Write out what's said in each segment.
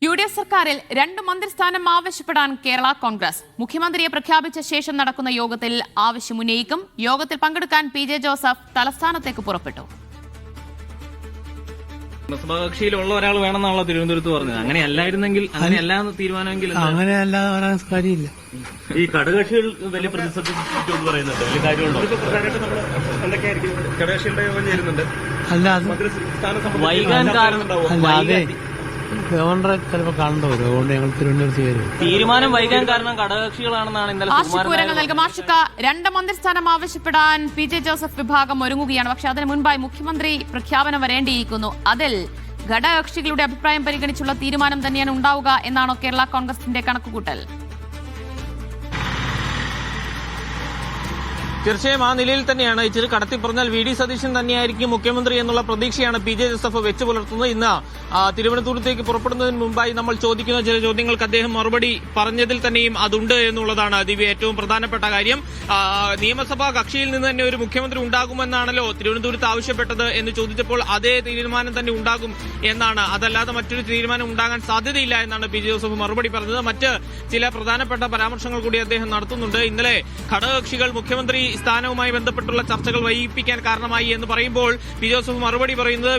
UDF സർക്കാരിൽ 2 മന്ത്രിസ്ഥാനം ആവശ്യപ്പെടാൻ കേരള കോൺഗ്രസ്. മുഖ്യമന്ത്രിയെ പ്രഖ്യാപിച്ച ശേഷം നടക്കുന്ന യോഗത്തിൽ ആവശ്യമുന്നയിക്കും. യോഗത്തിൽ പങ്കെടുക്കാൻ PJ ജോസഫ് തലസ്ഥാനത്തേക്ക് പുറപ്പെട്ടു. കക്ഷിയിലുള്ള ഒരാൾ വേണമെന്നുള്ള തിരുവനന്തപുരത്ത് പറഞ്ഞത്. അങ്ങനെയല്ലായിരുന്നെങ്കിൽ അങ്ങനെയല്ലാന്ന് തീരുമാനമെങ്കിൽ അങ്ങനെയല്ലാതെ പറയാൻ കാര്യമില്ല. ഈ ഘടകകക്ഷികൾ വലിയ പ്രതിസന്ധി പറയുന്നുണ്ട്. വലിയ കാര്യമുണ്ടോ? ഘടകകക്ഷികളുടെ യോഗം ചേരുന്നുണ്ട്. അല്ല അത് വൈകാൻ കാരണം അല്ല അതെ ഗവർണറെ ചിലപ്പോൾ കാണേണ്ട വരും. അതുകൊണ്ട് ഞങ്ങൾ തിരുവനന്തപുരത്ത് വരും. തീരുമാനം വൈകാൻ കാരണം ഘടകകക്ഷികളാണെന്നാണ് ഇന്നലെ ആശുപൂരങ്ങൾ നൽകും. ആഷിക, 2 മന്ത്രിസ്ഥാനം ആവശ്യപ്പെടാൻ PJ ജോസഫ് വിഭാഗം ഒരുങ്ങുകയാണ്. പക്ഷെ അതിന് മുൻപായി മുഖ്യമന്ത്രി പ്രഖ്യാപനം വരേണ്ടിയിരിക്കുന്നു. അതിൽ ഘടകകക്ഷികളുടെ അഭിപ്രായം പരിഗണിച്ചുള്ള തീരുമാനം തന്നെയാണ് ഉണ്ടാവുക എന്നാണോ കേരള കോൺഗ്രസിന്റെ കണക്കുകൂട്ടൽ? തീർച്ചയായും ആ നിലയിൽ തന്നെയാണ്. ഇച്ചിരി കടത്തി പറഞ്ഞാൽ VD സതീശൻ തന്നെയായിരിക്കും മുഖ്യമന്ത്രി എന്നുള്ള പ്രതീക്ഷയാണ് PJ ജോസഫ് വെച്ചു പുലർത്തുന്നത്. ഇന്ന് തിരുവനന്തപുരത്തേക്ക് പുറപ്പെടുന്നതിന് മുമ്പായി നമ്മൾ ചോദിക്കുന്ന ചില ചോദ്യങ്ങൾക്ക് അദ്ദേഹം മറുപടി പറഞ്ഞതിൽ തന്നെയും അതുണ്ട് എന്നുള്ളതാണ് ദിവ്യ ഏറ്റവും പ്രധാനപ്പെട്ട കാര്യം. നിയമസഭാ കക്ഷിയിൽ നിന്ന് തന്നെ ഒരു മുഖ്യമന്ത്രി ഉണ്ടാകുമെന്നാണല്ലോ തിരുവനന്തപുരത്ത് ആവശ്യപ്പെട്ടത് എന്ന് ചോദിച്ചപ്പോൾ അതേ തീരുമാനം തന്നെ ഉണ്ടാകും എന്നാണ്, അതല്ലാതെ മറ്റൊരു തീരുമാനം ഉണ്ടാകാൻ സാധ്യതയില്ല എന്നാണ് PJ ജോസഫ് മറുപടി പറഞ്ഞത്. മറ്റ് ചില പ്രധാനപ്പെട്ട പരാമർശങ്ങൾ കൂടി അദ്ദേഹം നടത്തുന്നുണ്ട്. ഇന്നലെ ഘടകകക്ഷികൾ മുഖ്യമന്ത്രി സ്ഥാനവുമായി ബന്ധപ്പെട്ടുള്ള ചർച്ചകൾ വൈകിപ്പിക്കാൻ കാരണമായി എന്ന് പറയുമ്പോൾ PJ ജോസഫ് മറുപടി പറയുന്നത്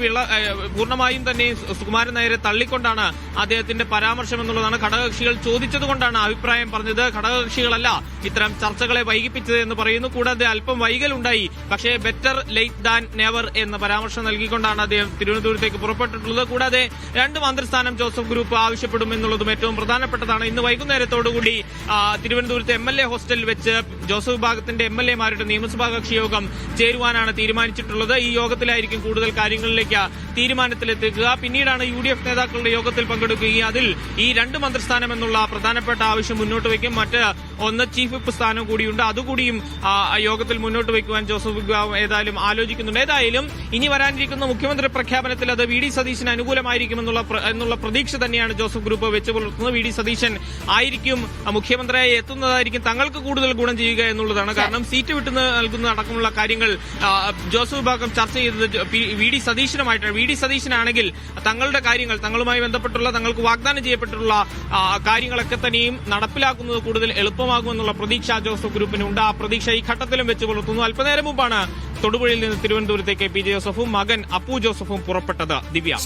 പൂർണ്ണമായും തന്നെ സുകുമാരൻ നായരെ തള്ളിക്കൊണ്ടാണ് അദ്ദേഹത്തിന്റെ പരാമർശം എന്നുള്ളതാണ്. ഘടകകക്ഷികൾ ചോദിച്ചതുകൊണ്ടാണ് അഭിപ്രായം പറഞ്ഞത്, ഘടകകക്ഷികളല്ല ഇത്തരം ചർച്ചകളെ വൈകിപ്പിച്ചത് എന്ന് പറയുന്നു. കൂടാതെ അല്പം വൈകലുണ്ടായി, പക്ഷേ ബെറ്റർ ലേറ്റ് ദാൻ നെവർ എന്ന പരാമർശം നൽകിക്കൊണ്ടാണ് അദ്ദേഹം തിരുവനന്തപുരത്തേക്ക് പുറപ്പെട്ടിട്ടുള്ളത്. കൂടാതെ 2 മന്ത്രിസ്ഥാനം ജോസഫ് ഗ്രൂപ്പ് ആവശ്യപ്പെടും എന്നുള്ളതും ഏറ്റവും പ്രധാനപ്പെട്ടതാണ്. ഇന്ന് വൈകുന്നേരത്തോടുകൂടി തിരുവനന്തപുരത്ത് MLA ഹോസ്റ്റലിൽ വെച്ച് ജോസഫ് വിഭാഗത്തിന്റെ MLA-മാരുടെ നിയമസഭാ കക്ഷി യോഗം ചേരുവാനാണ് തീരുമാനിച്ചിട്ടുള്ളത്. ഈ യോഗത്തിലായിരിക്കും കൂടുതൽ കാര്യങ്ങളിലേക്ക് തീരുമാനത്തിലെത്തിക്കുക. പിന്നീടാണ് UDF നേതാക്കളുടെ യോഗത്തിൽ പങ്കെടുക്കുകയും അതിൽ ഈ 2 മന്ത്രിസ്ഥാനം എന്നുള്ള പ്രധാനപ്പെട്ട ആവശ്യം മുന്നോട്ട് വയ്ക്കും. മറ്റ് ഒന്ന് ചീഫ് വിപ്പ് സ്ഥാനം കൂടിയുണ്ട്, അതുകൂടിയും യോഗത്തിൽ മുന്നോട്ട് വയ്ക്കുവാൻ ജോസഫ് വിഭാഗം ഏതായാലും ആലോചിക്കുന്നുണ്ട്. ഏതായാലും ഇനി വരാനിരിക്കുന്ന മുഖ്യമന്ത്രി പ്രഖ്യാപനത്തിൽ അത് VD സതീശന് അനുകൂലമായിരിക്കും എന്നുള്ള പ്രതീക്ഷ തന്നെയാണ് ജോസഫ് ഗ്രൂപ്പ് വെച്ച് പുലർത്തുന്നത്. VD സതീശൻ ആയിരിക്കും മുഖ്യമന്ത്രിയായി എത്തുന്നതായിരിക്കും തങ്ങൾക്ക് കൂടുതൽ ഗുണം ചെയ്യുക എന്നുള്ളതാണ്. കാരണം സീറ്റ് വിട്ടു നൽകുന്ന അടക്കമുള്ള കാര്യങ്ങൾ ജോസഫ് വിഭാഗം ചർച്ച ചെയ്തത് VD സതീശനുമായിട്ടാണ്. VD സതീശനാണെങ്കിൽ തങ്ങളുടെ കാര്യങ്ങൾ, തങ്ങളുമായി ബന്ധപ്പെട്ടുള്ള തങ്ങൾക്ക് വാഗ്ദാനം ചെയ്യപ്പെട്ടിട്ടുള്ള കാര്യങ്ങളൊക്കെ തന്നെയും നടപ്പിലാക്കുന്നത് കൂടുതൽ എളുപ്പമാകുമെന്നുള്ള പ്രതീക്ഷ ജോസഫ് ഗ്രൂപ്പിനുണ്ട്. ആ പ്രതീക്ഷ ഈ ഘട്ടത്തിലും വെച്ച് പുലർത്തുന്നു. അല്പനേരം മുമ്പാണ് തൊടുപുഴയിൽ നിന്ന് തിരുവനന്തപുരത്തേക്ക് PJ ജോസഫും മകൻ അപ്പു ജോസഫും പുറപ്പെട്ടത്. ദിവ്യ.